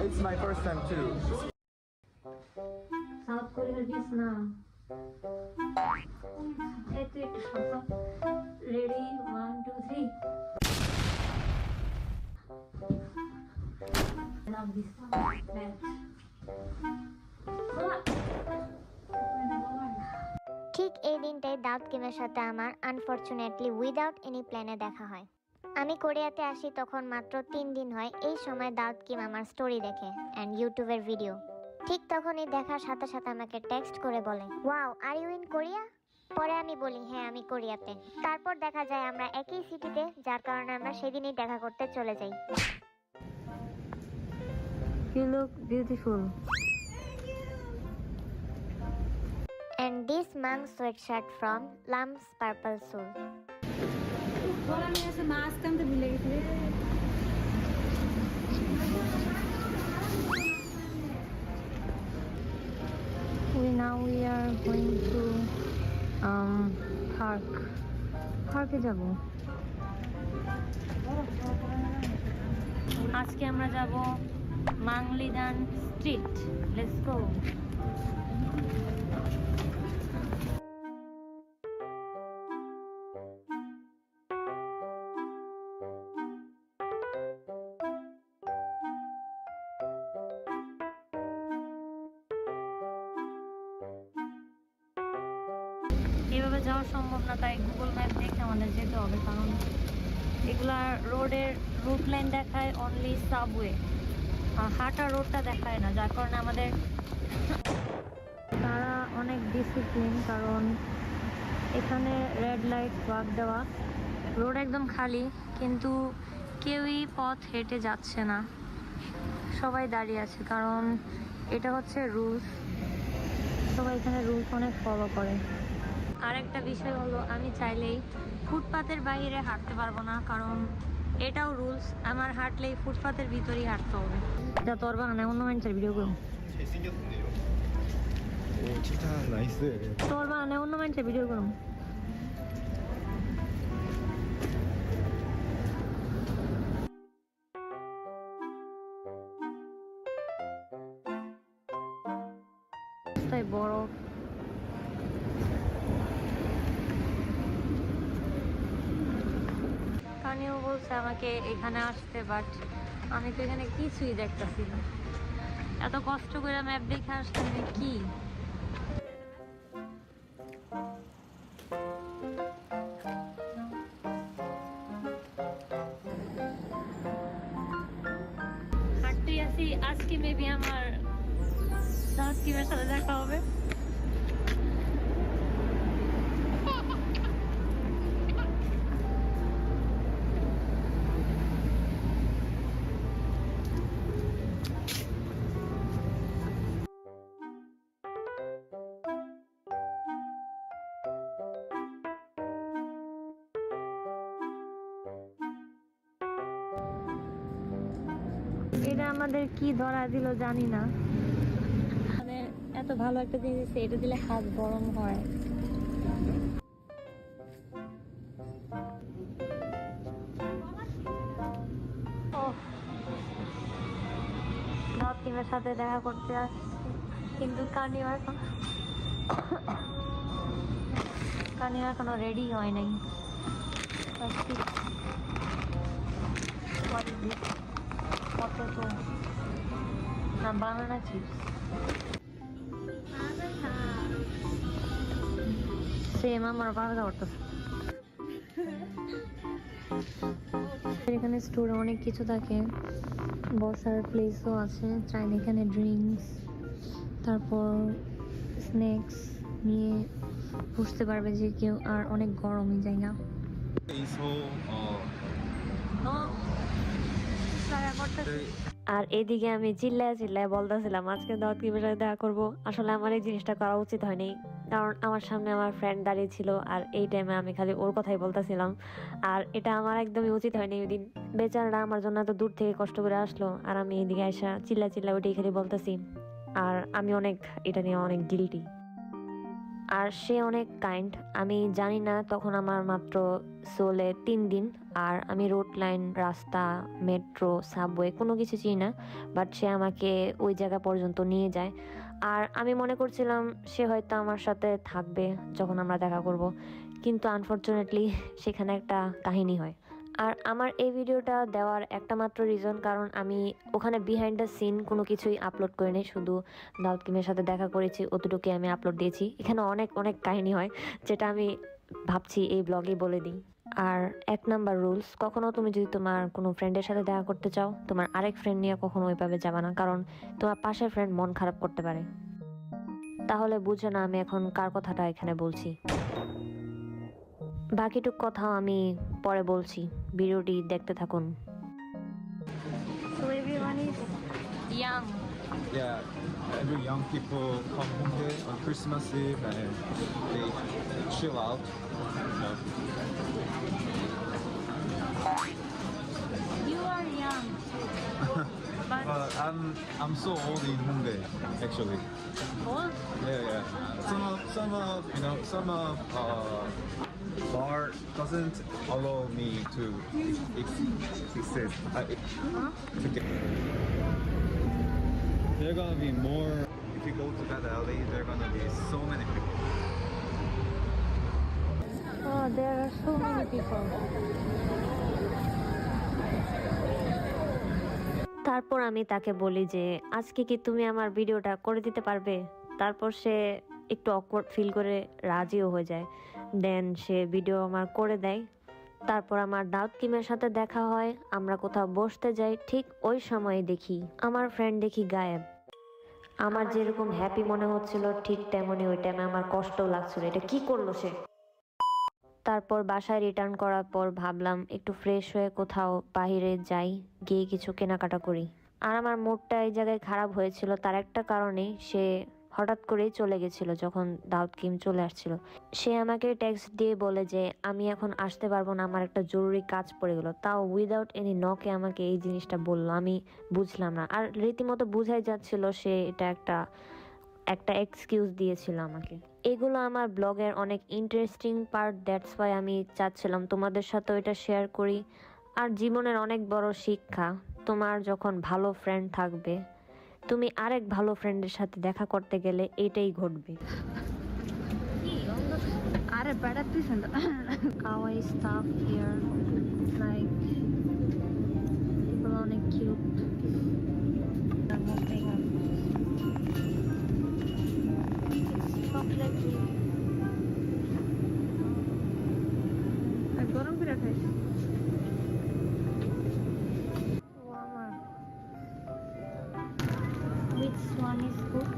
It's my first time too. South কোরিয়ার dish না এই তো একটু শব্দ ready 1 2 3 love this one man ঠিক এই দিনটাই দাউদ কিমের সাথে আমার আনফরচুনেটলি উইদাউট এনি প্ল্যানে দেখা হয়। আমি কোরিয়াতে আসি তখন মাত্র 3 দিন হয়। এই সময় দাউদ কিম আমার স্টোরি দেখে অ্যান্ড ইউটিউবের ভিডিও। ঠিক তখনই দেখার সাথে সাথে আমাকে টেক্সট করে বলে, wow are you in Korea? পরে আমি বলি হ্যাঁ আমি কোরিয়াতে। তারপর দেখা যায় আমরা একই সিটিতে, যার কারণে আমরা সেদিনই দেখা করতে চলে যাই। You look beautiful. And this monk sweatshirt from Lams Purple Soul. We are going to park যাব। আজকে আমরা যাব মাংলিদান স্ট্রিট। Let's go. এভাবে যাওয়া সম্ভব না, তাই গুগল ম্যাপ দেখে আমাদের যেতে হবে, কারণ এগুলা রোডের রুট লাইন দেখায় অনলি সাবওয়ে, আর হাঁটা রোডটা দেখায় না, যার কারণে আমাদের তারা অনেক ডিসিপ্লিন, কারণ এখানে রেড লাইট ওয়াক দেওয়া, রোড একদম খালি, কিন্তু কেউই পথ হেঁটে যাচ্ছে না, সবাই দাঁড়িয়ে আছে, কারণ এটা হচ্ছে রুলস। সবাই এখানে রুলস অনেক ফলো করে। আরেকটা বিষয় হলো, আমি চাইলেই ফুটপাতের বাইরে হাঁটতে পারবো না, কারণ এটাও রুলস। আমার হাঁটলেই ফুটপাতের ভিতরেই হাঁটতে হবে। যা তোর বাগানে অন্য মানুষের ভিডিও করুন, 잘생겼네요. 오, 진짜 나이스. তোর বাগানে অন্য মানুষের ভিডিও করুন। তাই বরফ, কানিও বলছে আমাকে এখানে আসতে, বাট আমি তো এখানে কিছুই দেখতেছি না। এত কষ্ট করে ম্যাপ দেখে আসতে হবে কি? হাঁটতে আসি, আজকে মেবি আমার দাউদ কিমের সাথে দেখা হবে। এটা আমাদের কি ধরা দিল জানি না, মানে এত ভালো একটা জিনিস, এটা দিলে হাত গরম হয়। দাউদ কিমের সাথে দেখা করতে আসছি, কিন্তু কানিও এখনো রেডি হয় নাই। পটেটো না বানানা চিপস, সেম আমার বাংলা করতেছে। এখানে স্টোরে অনেক কিছু থাকে, বসার প্লেসও আছে, চাইলে এখানে ড্রিঙ্কস, তারপর স্ন্যাক্স নিয়ে বুঝতে পারবে যে কেউ। আর অনেক গরমই জায়গা। আর এদিকে আমি চিল্লায় চিল্লায় বলতেছিলাম আজকে দাউদ কিমের সাথে দেখা করবো। আসলে আমার এই জিনিসটা করা উচিত হয়নি, কারণ আমার সামনে আমার ফ্রেন্ড দাঁড়িয়ে ছিল, আর এই টাইমে আমি খালি ওর কথাই বলতেছিলাম, আর এটা আমার একদমই উচিত হয়নি। ওই দিন বেচারাটা আমার জন্য এত দূর থেকে কষ্ট করে আসলো, আর আমি এদিকে আসা চিল্লা ওইটাই খালি বলতেছি, আর আমি অনেক এটা নিয়ে অনেক গিল্টি। আর সে অনেক কাইন্ড। আমি জানি না তখন আমার মাত্র সোলে 3 দিন, আর আমি রোড লাইন, রাস্তা, মেট্রো, সাবওয়ে কোনো কিছু চিনি না, বাট সে আমাকে ওই জায়গা পর্যন্ত নিয়ে যায়। আর আমি মনে করছিলাম সে হয়তো আমার সাথে থাকবে যখন আমরা দেখা করব, কিন্তু আনফর্চুনেটলি সেখানে একটা কাহিনী হয়। আর আমার এই ভিডিওটা দেওয়ার একটা মাত্র রিজন, কারণ আমি ওখানে বিহাইন্ড দ্য সিন কোনো কিছুই আপলোড করিনি, শুধু দাউদ কিমের সাথে দেখা করেছি অতটুকুই আমি আপলোড দিয়েছি। এখানে অনেক অনেক কাহিনী হয়, যেটা আমি ভাবছি এই ব্লগেই বলে দিই। আর 1 নাম্বার রুলস, কখনো তুমি যদি তোমার কোনো ফ্রেন্ডের সাথে দেখা করতে চাও, তোমার আরেক ফ্রেন্ড নিয়ে কখনো ওইভাবে যাবে না, কারণ তোমার পাশের ফ্রেন্ড মন খারাপ করতে পারে। তাহলে বুঝে না আমি এখন কার কথাটা এখানে বলছি। বাকিটুক কথাও আমি পরে বলছি, ভিডিওটি দেখতে থাকুন। So everyone is young. Yeah, every young people come Hongdae on Christmas Eve and they chill out. You are young. But I'm so old in Hongdae actually. old? Yeah. Some of bar doesn't allow me to exist. There are gonna be more. If you go to that alley, there are gonna be so many people. Oh, there are so many people. তারপর আমি তাকে বলি যে আজকে কি তুমি আমার ভিডিওটা করে দিতে পারবে। তারপর সে একটু অকওয়ার্ড ফিল করে রাজিও হয়ে যায়। দেন সে ভিডিও আমার করে দেয়। তারপর আমার দাউদ কিমের সাথে দেখা হয়, আমরা কোথাও বসতে যাই। ঠিক ওই সময় দেখি আমার ফ্রেন্ড দেখি গায়েব। আমার যেরকম হ্যাপি মনে হচ্ছিল ঠিক তেমনই ওই টাইমে আমার কষ্টও লাগছিল, এটা কি করলো সে। তারপর বাসায় রিটার্ন করার পর ভাবলাম একটু ফ্রেশ হয়ে কোথাও বাইরে যাই, গিয়ে কিছু কেনাকাটা করি। আর আমার মুডটা এই জায়গায় খারাপ হয়েছিল তার একটা কারণে, সে হঠাৎ করেই চলে গেছিল যখন দাউদ কিম চলে আসছিল। সে আমাকে টেক্সট দিয়ে বলে যে আমি এখন আসতে পারবো না, আমার একটা জরুরি কাজ পড়ে গেল। তাও উইদাউট এনি নকে আমাকে এই জিনিসটা বললো। আমি বুঝলাম না, আর রীতিমতো বুঝাই যাচ্ছিল সে এটা একটা এক্সকিউজ দিয়েছিল আমাকে। এগুলো আমার ব্লগের অনেক ইন্টারেস্টিং পার্ট, দ্যাটস ওয়াই আমি চাচ্ছিলাম তোমাদের সাথে এটা শেয়ার করি। আর জীবনের অনেক বড় শিক্ষা, তোমার যখন ভালো ফ্রেন্ড থাকবে, তুমি আরেক ভালো ফ্রেন্ডের সাথে দেখা করতে গেলে এটাই ঘটবে। আরে বেড়া তুই কাওয়াই স্টাফ হিয়ার, লাইক এগুলো অনেক কিউট। গরম করে খাইছি। Which one is good?